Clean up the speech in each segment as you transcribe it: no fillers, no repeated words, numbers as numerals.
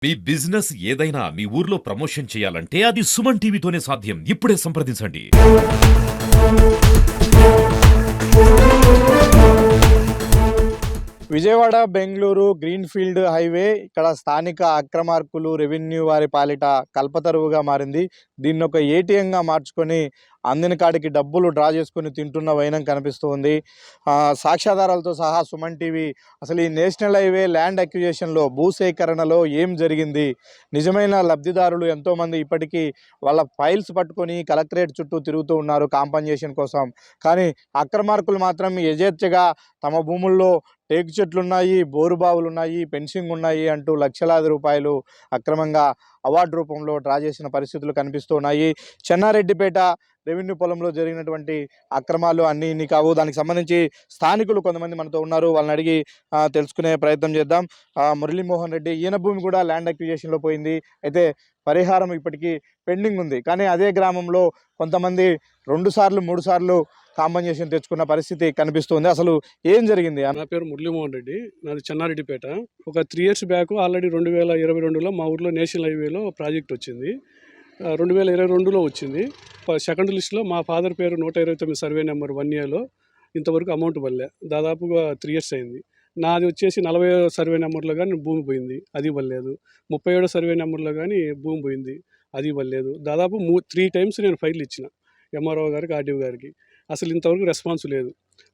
మీ business ఏదైనా మీ ఊర్లో promotion చేయాలంటే అది సుమన్ టీవీతోనే సాధ్యం. ఇప్పుడే సంప్రదించండి. విజయవాడ బెంగళూరు గ్రీన్ఫీల్డ్ హైవే ఇక్కడ స్థానిక అక్రమార్కులు రెవెన్యూ వారి పాలిట కల్పతరువుగా మారింది. దీన్ని ఒక ఏటీఎంగా మార్చుకొని అందిన కాడికి డబ్బులు డ్రా చేసుకుని తింటున్న వైనం కనిపిస్తూ ఉంది. సాక్ష్యాధారాలతో సహా సుమన్ టీవీ అసలు ఈ నేషనల్ హైవే ల్యాండ్ అక్విజిషన్లో భూసేకరణలో ఏం జరిగింది, నిజమైన లబ్ధిదారులు ఎంతోమంది ఇప్పటికీ వాళ్ళ ఫైల్స్ పట్టుకొని కలెక్టరేట్ చుట్టూ తిరుగుతూ ఉన్నారు కాంపన్సేషన్ కోసం. కానీ అక్రమార్కులు మాత్రం యజేచ్ఛగా తమ భూముల్లో టేకు చెట్లున్నాయి, బోరుబావులున్నాయి, ఫెన్సింగ్ ఉన్నాయి అంటూ లక్షలాది రూపాయలు అక్రమంగా అవార్డు రూపంలో డ్రా చేసిన పరిస్థితులు కనిపిస్తూ ఉన్నాయి. చెన్నారెడ్డిపేట రెవెన్యూ పొలంలో జరిగినటువంటి అక్రమాలు అన్నీ ఇన్ని కావు. దానికి సంబంధించి స్థానికులు కొంతమంది మనతో ఉన్నారు, వాళ్ళని అడిగి తెలుసుకునే ప్రయత్నం చేద్దాం. మురళీమోహన్ రెడ్డి, ఈయన భూమి కూడా ల్యాండ్ అక్విజిషన్లో పోయింది, అయితే పరిహారం ఇప్పటికీ పెండింగ్ ఉంది. కానీ అదే గ్రామంలో కొంతమంది 2 సార్లు 3 సార్లు కాంపన్సేషన్ తెచ్చుకున్న పరిస్థితి కనిపిస్తుంది. అసలు ఏం జరిగింది? నా పేరు మురళీమోహన్ రెడ్డి, నాది చెన్నారెడ్డిపేట. ఒక 3 years బ్యాక్ ఆల్రెడీ 2022లో మా ఊర్లో నేషనల్ హైవేలో ప్రాజెక్ట్ వచ్చింది. 2022లో వచ్చింది. సెకండ్ లిస్ట్లో మా ఫాదర్ పేరు 129 సర్వే నెంబర్ 1 yearలో ఇంతవరకు అమౌంట్ పడలే. దాదాపుగా 3 years అయింది. నాది వచ్చేసి 40 సర్వే నెంబర్లో కానీ భూమి పోయింది, అది ఇవ్వలేదు. 37 సర్వే నెంబర్లో కానీ భూమి పోయింది, అది ఇవ్వలేదు. దాదాపు 3 times నేను ఫైల్ ఇచ్చిన ఎంఆర్ఓ గారికి, ఆర్డీఓ గారికి. అసలు ఇంతవరకు రెస్పాన్స్ లేదు.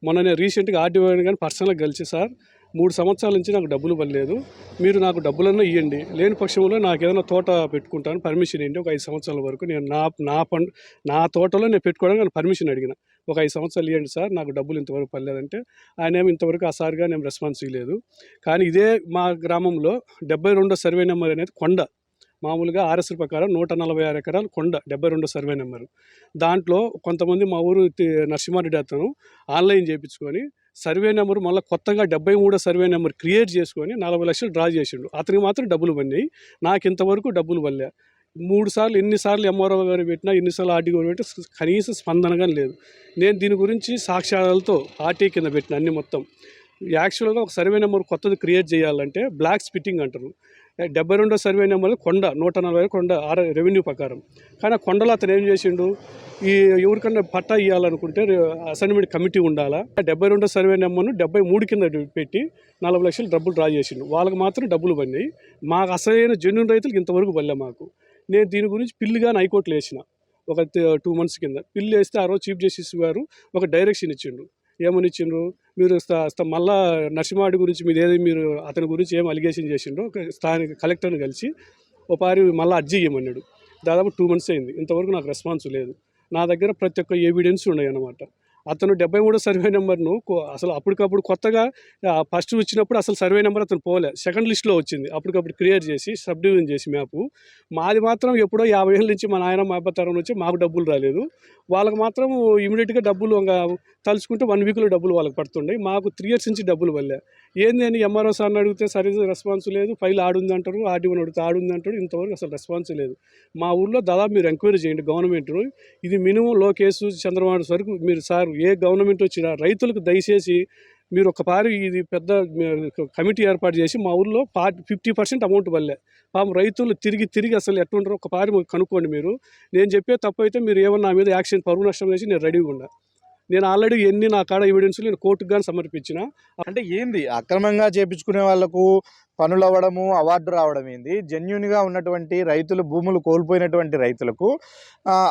మొన్న నేను రీసెంట్గా ఆర్డీఓ కానీ పర్సనల్గా కలిసి, సార్ 3 సంవత్సరాల నుంచి నాకు డబ్బులు పడలేదు, మీరు నాకు డబ్బులన్నా ఇవ్వండి, లేని పక్షంలో నాకు ఏదైనా తోట పెట్టుకుంటాను, పర్మిషన్ ఇవ్వండి. ఒక 5 సంవత్సరాల వరకు నేను నా తోటలో నేను పెట్టుకోవడానికి నేను పర్మిషన్ అడిగిన. ఒక 5 సంవత్సరాలు ఇవ్వండి సార్, నాకు డబ్బులు ఇంతవరకు పడలేదంటే ఆయన ఏమి ఇంతవరకు ఆ సార్గా నేను రెస్పాన్స్ ఇవ్వలేదు. కానీ ఇదే మా గ్రామంలో 72 సర్వే నెంబర్ అనేది కొండ, మామూలుగా ఆర్ఎస్ ప్రకారం 146 ఎకరాలు కొండ, 72 సర్వే నెంబరు. దాంట్లో కొంతమంది మా ఊరు నరసింహారెడ్డి అతను ఆన్లైన్ చేయించుకొని సర్వే నెంబరు మళ్ళీ కొత్తగా 73 సర్వే నెంబర్ క్రియేట్ చేసుకొని 40 లక్షలు డ్రా చేసిండు. అతనికి మాత్రం డబ్బులు పడినాయి, నాకు ఇంతవరకు డబ్బులు పడలే. 3 సార్లు ఎన్నిసార్లు ఎంఆర్ఓ గారు పెట్టినా, ఎన్నిసార్లు ఆర్డీఓ పెట్టినా కనీసం స్పందనగా లేదు. నేను దీని గురించి సాక్ష్యాలతో ఆర్టీ కింద పెట్టిన అన్ని మొత్తం. యాక్చువల్గా ఒక సర్వే నెంబర్ కొత్తది క్రియేట్ చేయాలంటే బ్లాక్ స్ప్లిట్టింగ్ అంటారు. 72 సర్వే నెంబర్ కొండ, 140 కొండ రెవెన్యూ ప్రకారం. కానీ ఆ కొండలో అతను ఏం చేసిండు, ఈ ఎవరికన్నా పట్టా ఇవ్వాలనుకుంటే అసైన్మెంట్ కమిటీ ఉండాలా, 72 సర్వే నెంబర్ను 73 కింద పెట్టి 40 లక్షలు డబ్బులు డ్రా చేసిండు. వాళ్ళకి మాత్రం డబ్బులు పడినాయి, మాకు అసలైన జెన్యూన్ రైతులకు ఇంతవరకు పడలే మాకు. నేను దీని గురించి పిల్లిగా హైకోర్టులో వేసిన ఒక 2 months కింద. పిల్లి వేస్తే ఆ రోజు చీఫ్ జస్టిస్ గారు ఒక డైరెక్షన్ ఇచ్చిండు. ఏమని ఇచ్చిండ్రు, మీరు మళ్ళా నరసింహారెడ్డి గురించి మీరు అతని గురించి ఏం అలిగేషన్ చేసిండో స్థానిక కలెక్టర్ని కలిసి పారి మళ్ళీ అర్జీ ఇవ్వమన్నాడు. దాదాపు 2 months అయింది, ఇంతవరకు నాకు రెస్పాన్స్ లేదు. నా దగ్గర ప్రతి ఒక్క ఎవిడెన్స్ ఉన్నాయి అన్నమాట. అతను 73 సర్వే నెంబర్ను అసలు అప్పటికప్పుడు కొత్తగా ఫస్ట్ వచ్చినప్పుడు అసలు సర్వే నెంబర్ అతను పోలే, సెకండ్ లిస్ట్లో వచ్చింది. అప్పటికప్పుడు క్రియేట్ చేసి సబ్ డివిజన్ చేసి మ్యాపు. మాది మాత్రం ఎప్పుడో 50 ఏళ్ళ నుంచి మా నాయన మా అబ్బ తరం నుంచి మాకు డబ్బులు రాలేదు. వాళ్ళకి మాత్రం ఇమీడియట్గా డబ్బులు తలుచుకుంటే 1 weekలో డబ్బులు వాళ్ళకి పడుతుండే. మాకు 3 years నుంచి డబ్బులు పడలే. ఏంది అని ఎంఆర్ఓ సార్ని అడిగితే సరైన రెస్పాన్స్ లేదు, ఫైల్ ఆడుంది అంటారు, ఆర్డీఓని అడిగితే ఆడుంది అంటారు, ఇంతవరకు అసలు రెస్పాన్స్ లేదు. మా ఊళ్ళో దాదాపు మీరు ఎంక్వైరీ చేయండి గవర్నమెంట్ను. ఇది మినిమం లో కేసు చంద్రబాబు వరకు మీరు సార్ ఏ గవర్నమెంట్ వచ్చినా రైతులకు దయచేసి మీరు ఒకసారి ఇది పెద్ద కమిటీ ఏర్పాటు చేసి మా ఊళ్ళో 50% అమౌంట్ వల్లే పాపం రైతులు తిరిగి అసలు ఎట్లుంటారో ఒకసారి కనుక్కోండి. మీరు నేను చెప్పే తప్పు అయితే మీరు ఏమన్నా నా మీద యాక్షన్ పరువు నష్టం వేసి నేను రెడీగా ఉన్నా. నేను ఆల్రెడీ నా కాడ ఎవిడెన్స్ నేను కోర్టుకు కానీ సమర్పించిన. అంటే ఏంది అక్రమంగా చేపించుకునే వాళ్ళకు పనులు అవ్వడము, అవార్డు రావడం ఏంది? జెన్యూన్గా ఉన్నటువంటి రైతులు, భూములు కోల్పోయినటువంటి రైతులకు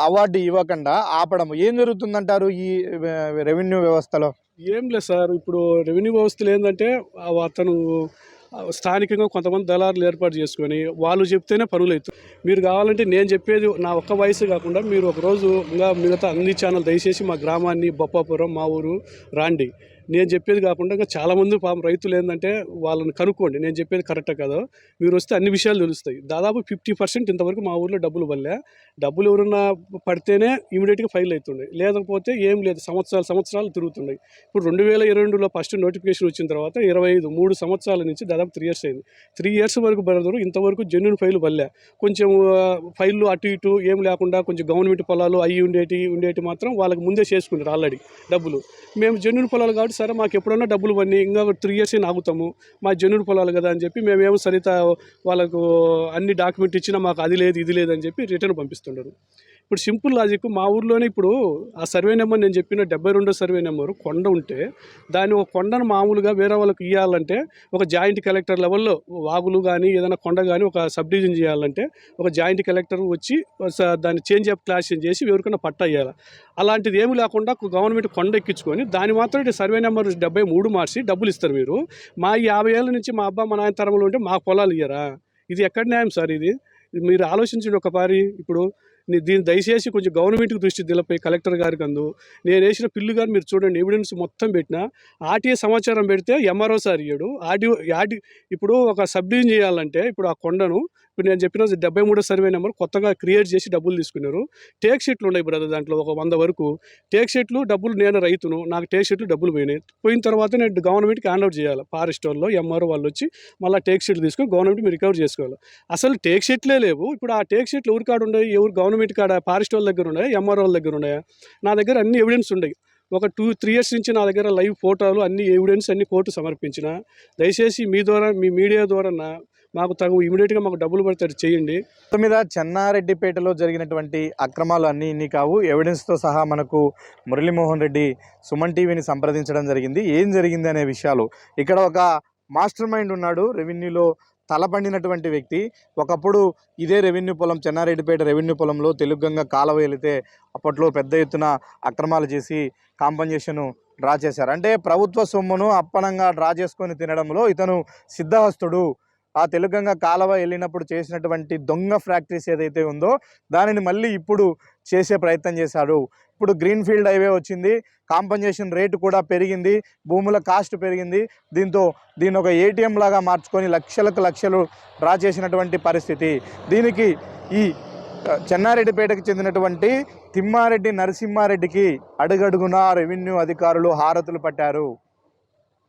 అవార్డు ఇవ్వకుండా ఆపడం ఏం జరుగుతుందంటారు ఈ రెవెన్యూ వ్యవస్థలో? ఏం లేదు సార్, ఇప్పుడు రెవెన్యూ వ్యవస్థలు ఏంటంటే అతను స్థానికంగా కొంతమంది దళారులు ఏర్పాటు చేసుకొని వాళ్ళు చెప్తేనే పనులు అవుతాయి. మీరు కావాలంటే నేను చెప్పేది నా ఒక్క వయసు కాకుండా మీరు ఒకరోజు ఇంకా మిగతా అన్ని ఛానల్ దయచేసి మా గ్రామాన్ని, బొప్పాపురం మా ఊరు రాండి. నేను చెప్పేది కాకుండా ఇంకా చాలామంది పాపం రైతులు ఏంటంటే వాళ్ళని కనుక్కోండి, నేను చెప్పేది కరెక్టే కదా. మీరు వస్తే అన్ని విషయాలు తెలుస్తాయి. దాదాపు 50% ఇంతవరకు మా ఊర్లో డబ్బులు పడలే. డబ్బులు ఎవరన్నా పడితేనే ఇమీడియట్గా ఫైల్ అవుతుండే, లేకపోతే ఏం లేదు, సంవత్సరాలు తిరుగుతున్నాయి. ఇప్పుడు 2022లో ఫస్ట్ నోటిఫికేషన్ వచ్చిన తర్వాత 3 సంవత్సరాల నుంచి దాదాపు 3 years అయింది. 3 years వరకు పడదు, ఇంతవరకు జెన్యూన్ ఫైల్ పడలే. కొంచెం ఫైళ్ళు అటు ఇటు ఏం లేకుండా కొంచెం గవర్నమెంట్ పొలాలు అవి ఉండేటి మాత్రం వాళ్ళకి ముందే చేసుకున్నారు ఆల్రెడీ డబ్బులు. మేము జెన్యూన్ పొలాలు కాబట్టి సరే మాకు ఎప్పుడన్నా డబ్బులు పడినాయి ఇంకా 3 ఇయర్స్ ఆగుతాము, మా జనుడు పొలాలు కదా అని చెప్పి మేమేమో సరిత వాళ్ళకు అన్ని డాక్యుమెంట్ ఇచ్చినా మాకు అది లేదు ఇది లేదు అని చెప్పి రిటర్న్ పంపిస్తుంటారు. ఇప్పుడు సింపుల్ లాజిక్ మా ఊర్లోనే ఇప్పుడు ఆ సర్వే నెంబర్ నేను చెప్పిన 72 సర్వే నెంబరు కొండ ఉంటే దాన్ని ఒక కొండను మామూలుగా వేరే వాళ్ళకి ఇవ్వాలంటే ఒక జాయింట్ కలెక్టర్ లెవెల్లో వాగులు కానీ ఏదైనా కొండ కానీ ఒక సబ్ డివిజన్ చేయాలంటే ఒక జాయింట్ కలెక్టర్ వచ్చి దాన్ని చేంజ్ ఆఫ్ క్లాషన్ చేసి ఎవరికైనా పట్టా ఇవ్వాలి. అలాంటిది ఏమి లేకుండా గవర్నమెంట్ కొండ ఎక్కించుకొని దాని మాత్రం సర్వే నెంబర్ 73 మార్చి డబ్బులు ఇస్తారు. మీరు మా 50 ఏళ్ళ నుంచి మా అబ్బా మా నాయన తరంలో ఉంటే మాకు పొలాలు ఇయ్యరా? ఇది ఎక్కడ న్యాయం సార్? ఇది మీరు ఆలోచించండి ఒకసారి. ఇప్పుడు దీన్ని దయచేసి కొంచెం గవర్నమెంట్కి దృష్టి దిలపై కలెక్టర్ గారికి అందు. నేను వేసిన పిల్లు గారు మీరు చూడండి, ఎవిడెన్స్ మొత్తం పెట్టినా ఆర్టీఏ సమాచారం పెడితే ఎంఆర్ఓ సార్ ఇయ్యాడు. ఇప్పుడు ఒక సబ్ డివిజన్ చేయాలంటే ఇప్పుడు ఆ కొండను ఇప్పుడు నేను చెప్పిన 73 సర్వే నెంబర్ కొత్తగా క్రియేట్ చేసి డబ్బులు తీసుకున్నారు. టేక్ షీట్లు ఉన్నాయి బ్రదర్, దాంట్లో ఒక 100 వరకు టేక్ షీట్లు డబ్బులు. నేను రైతును, నాకు టేక్ షీట్లు డబ్బులు పోయినాయి. పోయిన తర్వాత నేను గవర్నమెంట్కి హ్యాండ్ అవుట్ చేయాలి. ఫారెస్ట్ వాళ్ళు ఎంఆర్ఓ వాళ్ళు వచ్చి మళ్ళీ టేక్ షీట్లు తీసుకొని గవర్నమెంట్ మీరు రికవర్ చేసుకోవాలి. అసలు టేక్ షీట్లే లేవు. ఇప్పుడు ఆ టేక్ షీట్లు ఎవరి కాడ ఉన్నాయి? ఎవరు గవర్నమెంట్ కాడ? ఫారెస్ట్ వాళ్ళ దగ్గర ఉన్నాయా? ఎంఆర్ఓ వాళ్ళ దగ్గర ఉన్నాయా? నా దగ్గర అన్ని ఎవిడెన్స్ ఉన్నాయి. ఒక 2-3 ఇయర్స్ నుంచి నా దగ్గర లైవ్ ఫోటోలు అన్ని ఎవిడెన్స్ అన్ని కోర్టు సమర్పించిన. దయచేసి మీ ద్వారా మీ మీడియా ద్వారా మాకు ఇమీడియట్గా మాకు డబ్బులు పడతారు చేయండి. మొత్తం మీద చెన్నారెడ్డిపేటలో జరిగినటువంటి అక్రమాలు అన్నీ ఇన్ని కావు. ఎవిడెన్స్తో సహా మనకు మురళీమోహన్ రెడ్డి సుమన్ టీవీని సంప్రదించడం జరిగింది. ఏం జరిగింది అనే విషయాలు. ఇక్కడ ఒక మాస్టర్ మైండ్ ఉన్నాడు, రెవెన్యూలో తలపండినటువంటి వ్యక్తి. ఒకప్పుడు ఇదే రెవెన్యూ పొలం, చెన్నారెడ్డిపేట రెవెన్యూ పొలంలో తెలుగంగా కాలువ వెళితే అప్పట్లో పెద్ద ఎత్తున అక్రమాలు చేసి కాంపన్సేషన్ డ్రా చేశారు. అంటే ప్రభుత్వ సొమ్మును అప్పనంగా డ్రా చేసుకొని తినడంలో ఇతను సిద్ధహస్తుడు. ఆ తెలుగంగా కాలువ వెళ్ళినప్పుడు చేసినటువంటి దొంగ ఫ్యాక్టరీస్ ఏదైతే ఉందో దానిని మళ్ళీ ఇప్పుడు చేసే ప్రయత్నం చేశాడు. ఇప్పుడు గ్రీన్ ఫీల్డ్ హైవే వచ్చింది, కాంపన్సేషన్ రేటు కూడా పెరిగింది, భూముల కాస్ట్ పెరిగింది. దీన్ని ఒక ఏటీఎం లాగా మార్చుకొని లక్షలు డ్రా చేసినటువంటి పరిస్థితి. దీనికి ఈ చెన్నారెడ్డిపేటకు చెందినటువంటి తిమ్మారెడ్డి నరసింహారెడ్డికి అడుగడుగునా రెవెన్యూ అధికారులు హారతులు పట్టారు.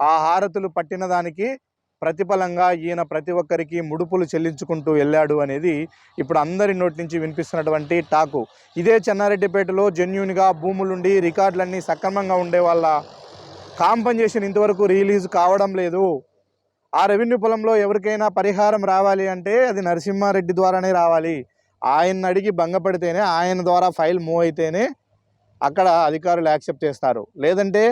ఆ హారతులు పట్టిన దానికి ప్రతిఫలంగా ఈయన ప్రతి ఒక్కరికి ముడుపులు చెల్లించుకుంటూ వెళ్ళాడు అనేది ఇప్పుడు అందరి నోటి నుంచి వినిపిస్తున్నటువంటి టాకు. ఇదే చెన్నారెడ్డిపేటలో జెన్యూన్గా భూములుండి రికార్డులన్నీ సక్రమంగా ఉండే వాళ్ళ కాంపన్సేషన్ ఇంతవరకు రిలీజ్ కావడం లేదు. ఆ రెవెన్యూ పొలంలో ఎవరికైనా పరిహారం రావాలి అంటే అది నరసింహారెడ్డి ద్వారానే రావాలి. ఆయన అడిగి భంగపడితేనే, ఆయన ద్వారా ఫైల్ మూవ్ అయితేనే అక్కడ అధికారులు యాక్సెప్ట్ చేస్తారు. లేదంటే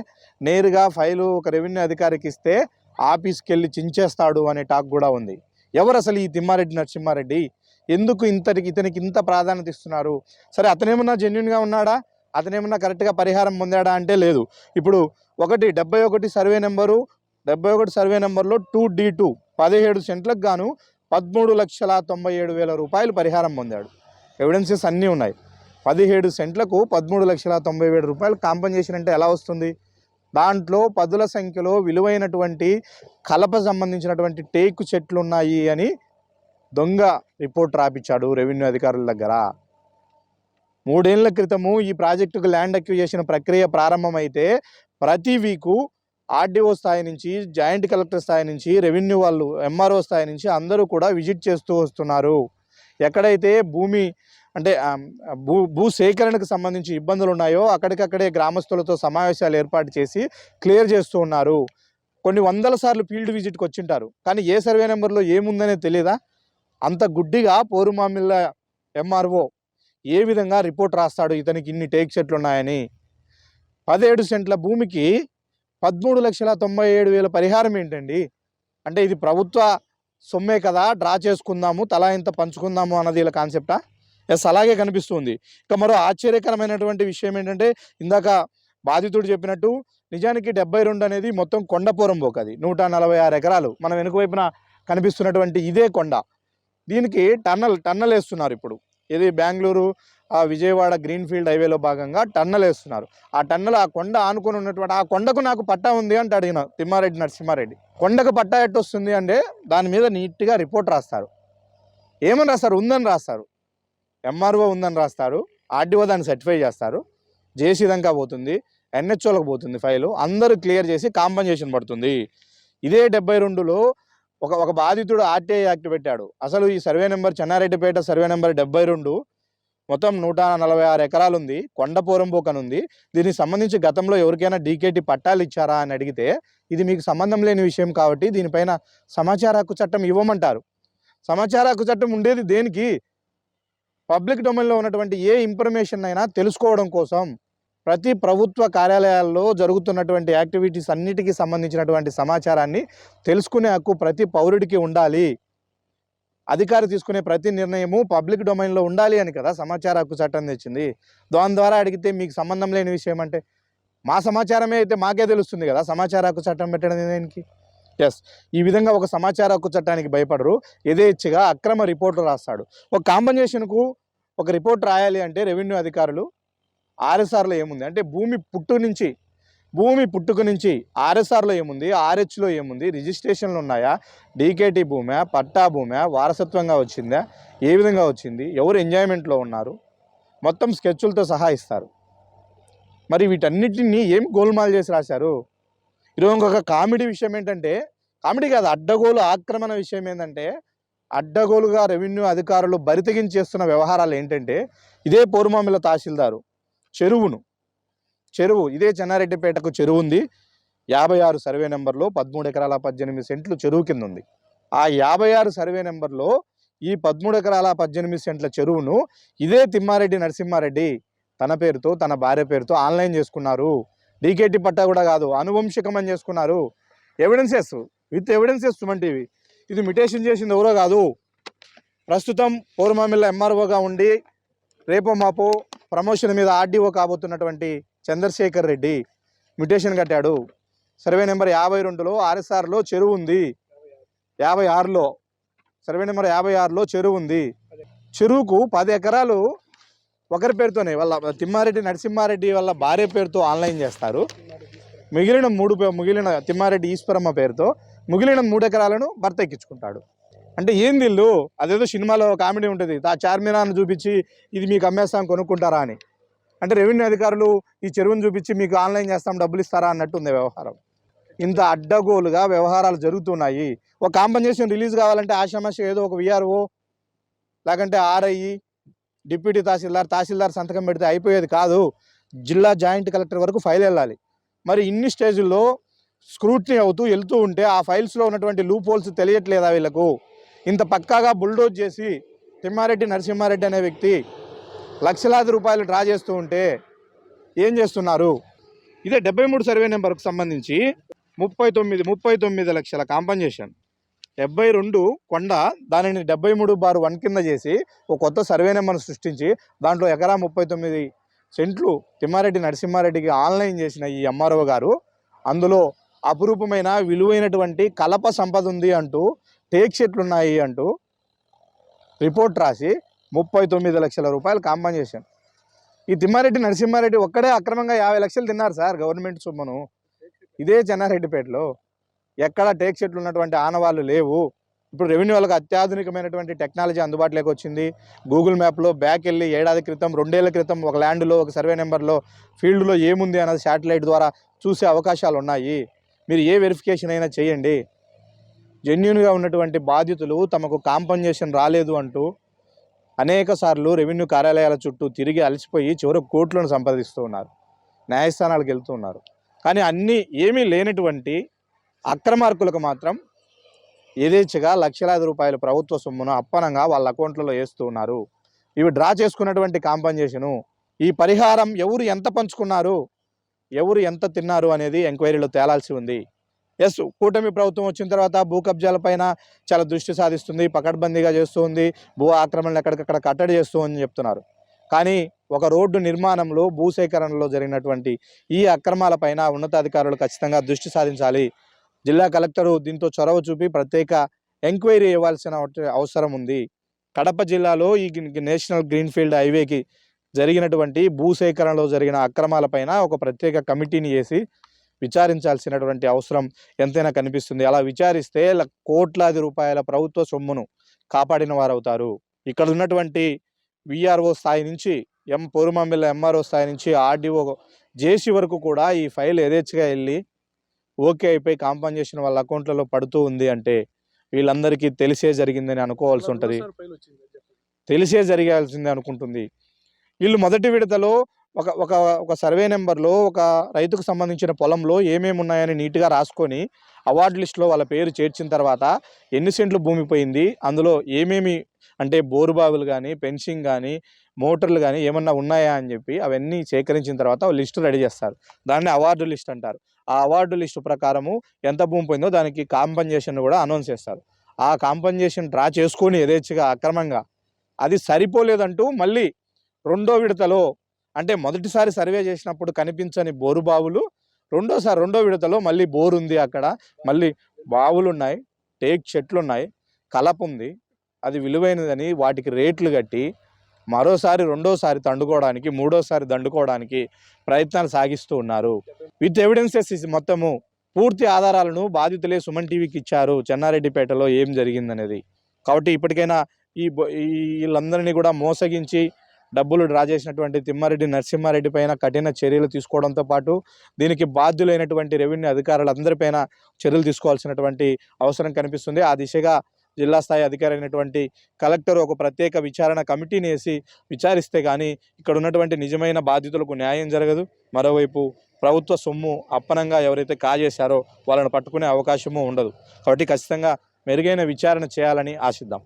నేరుగా ఫైలు ఒక రెవెన్యూ అధికారికి ఇస్తే ఆఫీస్కి వెళ్ళి చించేస్తాడు అనే టాక్ కూడా ఉంది. ఎవరు అసలు ఈ తిమ్మారెడ్డి నరసింహారెడ్డి? ఎందుకు ఇతనికి ఇంత ప్రాధాన్యత ఇస్తున్నారు? సరే, అతనేమన్నా జెన్యున్గా ఉన్నాడా? అతనేమన్నా కరెక్ట్గా పరిహారం పొందాడా అంటే లేదు. ఇప్పుడు 71 సర్వే నెంబర్లో 2D2 17 సెంట్లకు గాను 13,97,000 రూపాయలు పరిహారం పొందాడు. ఎవిడెన్సెస్ అన్నీ ఉన్నాయి. 17 సెంట్లకు 13,97,000 రూపాయలు కాంపన్సేషన్ అంటే ఎలా వస్తుంది? దాంట్లో పదుల సంఖ్యలో విలువైనటువంటి కలప సంబంధించినటువంటి టేకు చెట్లు ఉన్నాయి అని దొంగ రిపోర్ట్ రాపించాడు రెవెన్యూ అధికారుల దగ్గర. 3 ఏళ్ల క్రితము ఈ ప్రాజెక్టుకు ల్యాండ్ అక్విజిషన్ ప్రక్రియ ప్రారంభమైతే ప్రతి వీకు ఆర్డీఓ స్థాయి నుంచి, జాయింట్ కలెక్టర్ స్థాయి నుంచి, రెవెన్యూ వాళ్ళు ఎంఆర్ఓ స్థాయి నుంచి అందరూ కూడా విజిట్ చేస్తూ వస్తున్నారు. ఎక్కడైతే భూమి అంటే భూ సేకరణకు సంబంధించి ఇబ్బందులు ఉన్నాయో అక్కడికక్కడే గ్రామస్తులతో సమావేశాలు ఏర్పాటు చేసి క్లియర్ చేస్తూ ఉన్నారు. కొన్ని 100 సార్లు ఫీల్డ్ విజిట్కి వచ్చింటారు, కానీ ఏ సర్వే నెంబర్లో ఏముందనే తెలియదా? అంత గుడ్డిగా పోరుమామిళ్ళ ఎంఆర్ఓ ఏ విధంగా రిపోర్ట్ రాస్తాడు ఇతనికి ఇన్ని టేక్ సెట్లు ఉన్నాయని? 17 సెంట్ల భూమికి 13,97,000 పరిహారం ఏంటండి? అంటే ఇది ప్రభుత్వ సొమ్మే కదా, డ్రా చేసుకుందాము, తలా ఇంత పంచుకుందాము అన్నది ఇలా కాన్సెప్టా? ఎస్, అలాగే కనిపిస్తుంది. ఇక మరో ఆశ్చర్యకరమైనటువంటి విషయం ఏంటంటే, ఇందాక బాధితుడు చెప్పినట్టు నిజానికి 72 అనేది మొత్తం కొండపోరం పోక, అది 146 ఎకరాలు మన వెనుక వైపున కనిపిస్తున్నటువంటి ఇదే కొండ. దీనికి టన్నల్ వేస్తున్నారు ఇప్పుడు. ఇది బెంగళూరు విజయవాడ గ్రీన్ ఫీల్డ్ హైవేలో భాగంగా టన్నల్ వేస్తున్నారు. ఆ టన్నల్ ఆ కొండ ఆనుకొని ఉన్నటువంటి ఆ కొండకు నాకు పట్టా ఉంది అంటే అడిగిన తిమ్మారెడ్డి నరసింహారెడ్డి. కొండకు పట్టా ఎట్టు వస్తుంది అంటే దాని మీద నీట్గా రిపోర్ట్ రాస్తారు. ఏమని రాస్తారు? ఉందని రాస్తారు. ఎంఆర్ఓ ఉందని రాస్తారు, ఆర్డీఓ దాన్ని సర్టిఫై చేస్తారు, జేసీ దాకా పోతుంది, ఎన్హెచ్ఓలకు పోతుంది ఫైలు, అందరూ క్లియర్ చేసి కాంపన్సేషన్ పడుతుంది. ఇదే 72లో ఒక బాధితుడు ఆర్టీఐ యాక్ట్ పెట్టాడు. అసలు ఈ సర్వే నెంబర్ చెన్నారెడ్డిపేట సర్వే నెంబర్ 72 మొత్తం 146 ఎకరాలు ఉంది, కొండపోరంబోక్ అని ఉంది. దీనికి సంబంధించి గతంలో ఎవరికైనా డీకేటీ పట్టాలు ఇచ్చారా అని అడిగితే ఇది మీకు సంబంధం లేని విషయం కాబట్టి దీనిపైన సమాచార హక్కు చట్టం ఇవ్వమంటారు. సమాచార హక్కు చట్టం ఉండేది దేనికి? పబ్లిక్ డొమైన్లో ఉన్నటువంటి ఏ ఇన్ఫర్మేషన్ అయినా తెలుసుకోవడం కోసం. ప్రతి ప్రభుత్వ కార్యాలయాల్లో జరుగుతున్నటువంటి యాక్టివిటీస్ అన్నిటికీ సంబంధించినటువంటి సమాచారాన్ని తెలుసుకునే హక్కు ప్రతి పౌరుడికి ఉండాలి. అధికారి తీసుకునే ప్రతి నిర్ణయము పబ్లిక్ డొమైన్లో ఉండాలి అని కదా సమాచార హక్కు చట్టం తెచ్చింది. దాని ద్వారా అడిగితే మీకు సంబంధం లేని విషయం అంటే మా సమాచారమే అయితే మాకే తెలుస్తుంది కదా సమాచార హక్కు చట్టం పెట్టడం దేనికి? ఎస్, ఈ విధంగా ఒక సమాచార హక్కు చట్టానికి భయపడరు, యథేచ్ఛగా అక్రమ రిపోర్టు రాస్తాడు. ఒక కాంపన్సేషన్కు ఒక రిపోర్ట్ రాయాలి అంటే రెవెన్యూ అధికారులు ఆర్ఎస్ఆర్లో ఏముంది అంటే భూమి పుట్టుక నుంచి ఆర్ఎస్ఆర్లో ఏముంది, ఆర్హెచ్లో ఏముంది, రిజిస్ట్రేషన్లు ఉన్నాయా, డీకేటీ భూమా, పట్టా భూమా, వారసత్వంగా వచ్చిందా, ఏ విధంగా వచ్చింది, ఎవరు ఎంజాయ్మెంట్లో ఉన్నారు, మొత్తం స్కెచ్లతో సహా ఇస్తారు. మరి వీటన్నిటిని ఏం గోల్మాల్ చేసి రాశారు? ఈరోజు ఇంకొక కామెడీ విషయం ఏంటంటే, కామెడీ కాదు, అడ్డగోలు ఆక్రమణ విషయం ఏంటంటే, అడ్డగోలుగా రెవెన్యూ అధికారులు బరితెగించేస్తున్న వ్యవహారాలు ఏంటంటే, ఇదే పోరుమామిల తహసీల్దారు చెరువు ఇదే చెన్నారెడ్డిపేటకు చెరువు ఉంది, 56 సర్వే నెంబర్లో 13 ఎకరాల 18 సెంట్లు చెరువు కింద ఉంది. ఆ 56 సర్వే నెంబర్లో ఈ 13 ఎకరాల 18 సెంట్ల చెరువును ఇదే తిమ్మారెడ్డి నరసింహారెడ్డి తన పేరుతో తన భార్య పేరుతో ఆన్లైన్ చేసుకున్నారు. డీకేటీ పట్టా కూడా కాదు, అనువంశికమని చేసుకున్నారు. With evidences Suman TV. ఇది మిటేషన్ చేసింది ఎవరో కాదు, ప్రస్తుతం పోరుమామిల్ల ఎంఆర్ఓగా ఉండి రేపో మాపో ప్రమోషన్ మీద ఆర్డీఓ కాబోతున్నటువంటి చంద్రశేఖర్ రెడ్డి మ్యుటేషన్ కట్టాడు. సర్వే నెంబర్ 52లో ఆర్ఎస్ఆర్లో చెరువు ఉంది, 56లో సర్వే నెంబర్ 56లో చెరువు ఉంది. చెరువుకు 10 ఎకరాలు ఒకరి పేరుతోనే వాళ్ళ తిమ్మారెడ్డి నరసింహారెడ్డి వాళ్ళ భార్య పేరుతో ఆన్లైన్ చేస్తారు. మిగిలిన తిమ్మారెడ్డి ఈశ్వరమ్మ పేరుతో మిగిలిన 3 ఎకరాలను భర్త ఎక్కించుకుంటాడు. అంటే ఏం ఇల్లు? అదేదో సినిమాలో కామెడీ ఉంటుంది, ఆ చార్మినార్ను చూపించి ఇది మీకు అమ్మేస్తాం కొనుక్కుంటారా అని. అంటే రెవెన్యూ అధికారులు ఈ చెరువును చూపించి మీకు ఆన్లైన్ చేస్తాం డబ్బులు ఇస్తారా అన్నట్టు ఉంది వ్యవహారం. ఇంత అడ్డగోలుగా వ్యవహారాలు జరుగుతున్నాయి. ఒక కాంపన్సేషన్ రిలీజ్ కావాలంటే ఆషామాషి ఏదో ఒక విఆర్ఓ లేకంటే ఆర్ఐ, డిప్యూటీ తహసీల్దార్ సంతకం పెడితే అయిపోయేది కాదు. జిల్లా జాయింట్ కలెక్టర్ వరకు ఫైల్ వెళ్ళాలి. మరి ఇన్ని స్టేజుల్లో స్క్రూటినీ అవుతూ వెళ్తూ ఉంటే ఆ ఫైల్స్లో ఉన్నటువంటి లూప్ హోల్స్ తెలియట్లేదా వీళ్ళకు? ఇంత పక్కాగా బుల్డోజ్ చేసి తిమ్మారెడ్డి నరసింహారెడ్డి అనే వ్యక్తి లక్షలాది రూపాయలు డ్రా చేస్తూ ఉంటే ఏం చేస్తున్నారు? ఇదే 73 సర్వే నెంబర్కు సంబంధించి 39 లక్షల కాంపన్సేషన్, 72 కొండ, దానిని 73/1 కింద చేసి ఒక కొత్త సర్వే నెంబర్ను సృష్టించి దాంట్లో ఎకరా 39 సెంట్లు తిమ్మారెడ్డి నరసింహారెడ్డికి ఆన్లైన్ చేసిన ఈ ఎంఆర్ఓ గారు అందులో అపురూపమైన విలువైనటువంటి కలప సంపద ఉంది అంటూ, టేక్ షీట్లు ఉన్నాయి అంటూ రిపోర్ట్ రాసి 39 లక్షల రూపాయలు కాంపన్సేషన్. ఈ తిమ్మారెడ్డి నరసింహారెడ్డి ఒక్కడే అక్రమంగా 50 లక్షలు తిన్నారు సార్ గవర్నమెంట్ సొమ్మును. ఇదే చెన్నారెడ్డిపేటలో ఎక్కడ టేక్ షీట్లు ఉన్నటువంటి ఆనవాళ్ళు లేవు. ఇప్పుడు రెవెన్యూ వాళ్ళకి అత్యాధునికమైనటువంటి టెక్నాలజీ అందుబాటులోకి వచ్చింది. గూగుల్ మ్యాప్లో బ్యాక్ వెళ్ళి ఏడాది క్రితం 2 ఏళ్ల క్రితం ఒక ల్యాండ్లో ఒక సర్వే నెంబర్లో ఫీల్డ్లో ఏముంది అన్నది శాటిలైట్ ద్వారా చూసే అవకాశాలు ఉన్నాయి. మీరు ఏ వెరిఫికేషన్ అయినా చేయండి. జెన్యూన్గా ఉన్నటువంటి బాధితులు తమకు కాంపన్సేషన్ రాలేదు అంటూ అనేక సార్లు రెవెన్యూ కార్యాలయాల చుట్టూ తిరిగి అలసిపోయి చివరకు కోర్టులను సంపాదిస్తూ ఉన్నారు, న్యాయస్థానాలకు వెళ్తూ ఉన్నారు. కానీ అన్నీ ఏమీ లేనటువంటి అక్రమార్కులకు మాత్రం యథేచ్ఛగా లక్షలాది రూపాయల ప్రభుత్వ సొమ్మును అప్పనంగా వాళ్ళ అకౌంట్లలో వేస్తూ ఉన్నారు. ఇవి డ్రా చేసుకున్నటువంటి కాంపన్సేషను, ఈ పరిహారం ఎవరు ఎంత పంచుకున్నారు, ఎవరు ఎంత తిన్నారు అనేది ఎంక్వైరీలో తేలాల్సి ఉంది. ఎస్, కూటమి ప్రభుత్వం వచ్చిన తర్వాత భూ కబ్జాలపైన చాలా దృష్టి సాధిస్తుంది, పకడ్బందీగా చేస్తూ ఉంది, భూ ఆక్రమణలు ఎక్కడికక్కడ కట్టడి చేస్తూ అని చెప్తున్నారు. కానీ ఒక రోడ్డు నిర్మాణంలో భూసేకరణలో జరిగినటువంటి ఈ అక్రమాలపైన ఉన్నతాధికారులు ఖచ్చితంగా దృష్టి సాధించాలి. జిల్లా కలెక్టరు దీంతో చొరవ చూపి ప్రత్యేక ఎంక్వైరీ ఇవ్వాల్సిన అవసరం ఉంది. కడప జిల్లాలో ఈ నేషనల్ గ్రీన్ఫీల్డ్ హైవేకి జరిగినటువంటి భూసేకరణలో జరిగిన అక్రమాలపైన ఒక ప్రత్యేక కమిటీని వేసి విచారించాల్సినటువంటి అవసరం ఎంతైనా కనిపిస్తుంది. అలా విచారిస్తే కోట్లాది రూపాయల ప్రభుత్వ సొమ్మును కాపాడిన వారు అవుతారు. ఇక్కడ ఉన్నటువంటి విఆర్ఓ స్థాయి నుంచి పోరుమామిల్ల ఎంఆర్ఓ స్థాయి నుంచి ఆర్డీఓ జేసీ వరకు కూడా ఈ ఫైల్ యథేచ్ఛగా వెళ్ళి ఓకే అయిపోయి కాంపన్సేషన్ వాళ్ళ అకౌంట్లలో పడుతూ ఉంది అంటే వీళ్ళందరికీ తెలిసే జరిగిందని అనుకోవాల్సి ఉంటుంది, తెలిసే జరగాల్సిందే అనుకుంటుంది. వీళ్ళు మొదటి విడతలో ఒక ఒక ఒక సర్వే నెంబర్‌లో ఒక రైతుకు సంబంధించిన పొలంలో ఏమేమి ఉన్నాయని నీట్‌గా రాసుకొని అవార్డ్ లిస్ట్‌లో వాళ్ళ పేరు చేర్చిన తర్వాత ఎన్ని సెంట్లు భూమి పోయింది, అందులో ఏమేమి అంటే బోరుబావులు గానీ, ఫెన్సింగ్ గానీ, మోటార్లు గానీ ఏమన్నా ఉన్నాయా అని చెప్పి అవన్నీ సేకరించిన తర్వాత లిస్ట్ రెడీ చేస్తారు. దాన్ని అవార్డు లిస్ట్ అంటారు. ఆ అవార్డు లిస్ట్ ప్రకారము ఎంత భూమి పోయిందో దానికి కాంపెన్సేషన్ కూడా అనౌన్స్ చేస్తారు. ఆ కాంపెన్సేషన్ డ్రా చేసుకొని యథేచ్ఛగా అక్రమంగా అది సరిపోలేదంటూ మళ్ళీ రెండో విడతలో అంటే మొదటిసారి సర్వే చేసినప్పుడు కనిపించని బోరుబావులు రెండో విడతలో మళ్ళీ బోరుంది అక్కడ, మళ్ళీ బావులున్నాయి, టేక్ చెట్లున్నాయి, కలపుంది, అది విలువైనదని వాటికి రేట్లు కట్టి రెండోసారి దండుకోవడానికి, మూడోసారి దండుకోవడానికి ప్రయత్నాలు సాగిస్తూ ఉన్నారు. విత్ ఎవిడెన్సెస్ మొత్తము పూర్తి ఆధారాలను బాధితులే సుమన్ టీవీకి ఇచ్చారు చెన్నారెడ్డిపేటలో ఏం జరిగిందనేది. కాబట్టి ఇప్పటికైనా వీళ్ళందరినీ కూడా మోసగించి డబ్బులు డ్రా చేసినటువంటి తిమ్మారెడ్డి నరసింహారెడ్డి పైన కఠిన చర్యలు తీసుకోవడంతో పాటు దీనికి బాధ్యులైనటువంటి రెవెన్యూ అధికారులందరిపైన చర్యలు తీసుకోవాల్సినటువంటి అవసరం కనిపిస్తుంది. ఆ దిశగా జిల్లా స్థాయి అధికారి అయినటువంటి కలెక్టర్ ఒక ప్రత్యేక విచారణ కమిటీని వేసి విచారిస్తే కానీ ఇక్కడ ఉన్నటువంటి నిజమైన బాధితులకు న్యాయం జరగదు. మరోవైపు ప్రభుత్వ సొమ్ము అప్పనంగా ఎవరైతే కాజేశారో వాళ్ళని పట్టుకునే అవకాశము ఉండదు. కాబట్టి ఖచ్చితంగా మెరుగైన విచారణ చేయాలని ఆశిద్దాం.